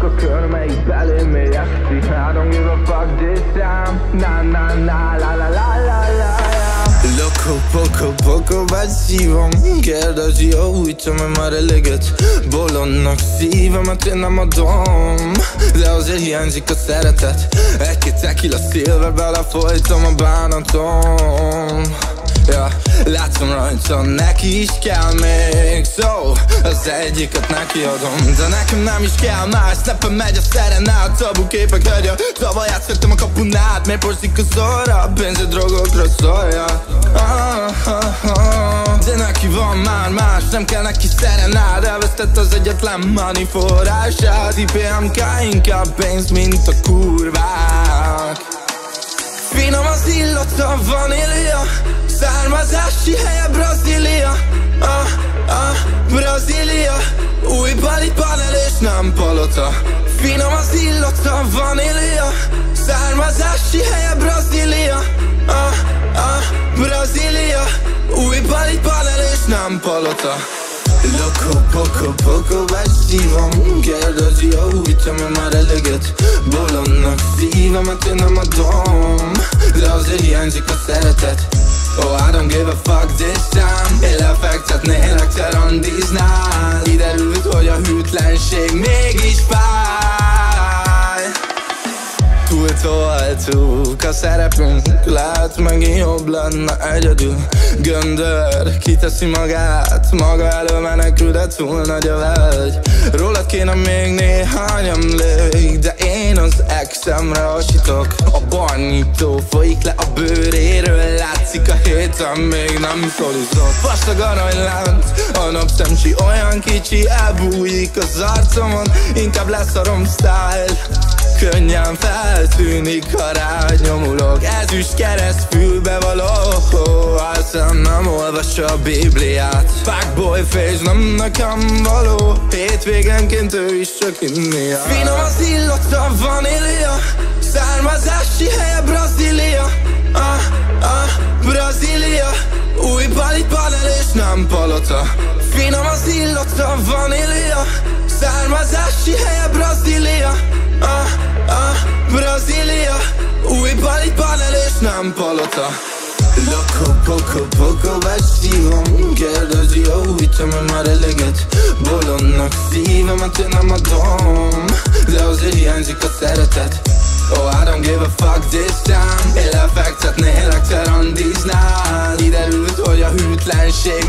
Csak a kör, melyik belém éjeszti. I don't give a fuck this time. Na na na la la la la la. Loco, poco vagy szívom. Kérdezi, újtom-e már eleget. Bolondnak szívemet én nem adom, de azért hiányzik a szeretet. Egy-két tequila silver, belefolytom a bánatom. Ja, látszom rajta, neki is kell még szó, az egyiket neki adom, de nekem nem is kell más. Snappen megy a szerenát, tabu képek hagyja. Tavaly átszöktem a kapunát, miért porszik az orra, pénzed drogokra szólja. De neki van már más, nem kell neki szerenád. Elvesztett az egyetlen money forrását. IPMK inkább pénz, mint a kurvák. Finom az illata, vanília, származási helye Brazília. Brazília, új Bali panel és nem palota. Finom az illata, vanília, származási helye Brazília. Brazília, új Bali panel és nem palota. Loco, poco vagy szívom. Kérdezi, újtom-e már eleget. Bolondnak szívemet én nem adom, de azért hiányzik a szeretet. Oh, I don't give a fuck this time. Én lefektetnélek, te randiznál. Kiderült, hogy a hűtlenség mégis fáj. Túltoltuk a szerepünk, lehet megint jobb lenne egyedül. Göndör, kiteszi magát, maga elő menekül, de túl nagy a vágy. Rólad kéne még néhány emlék, de én az exemre hasítok. A barnyító folyik le a bőréről, látszik a héten még nem szolizott. Vastag aranylánc, a napszemcsi olyan kicsi, elbújik az arcomon, inkább leszarom style. Könnyen feltűnik, ha rád nyomulok. Ezüst kereszt fülbe való, aztán nem olvassa a Bibliát. Fuckboy face nem nekem való, hétvégenként ő is csak inni jár. Finom az illata, vanília, származási helye Brazília. Brazília, új Bali panel és nem palota. Finom az illata, vanília, származási helye Brazília. Brazília, új Bali panel és nem palota. Loco, poco vagy szívom. Kérdezi, újtom-e már eleget. Bolondnak szívemet én nem adom, de azért hiányzik a szeretet. Oh, I don't give a fuck this time. Én lefektetnélek, te randiznál. Kiderült, hogy a hűtlenség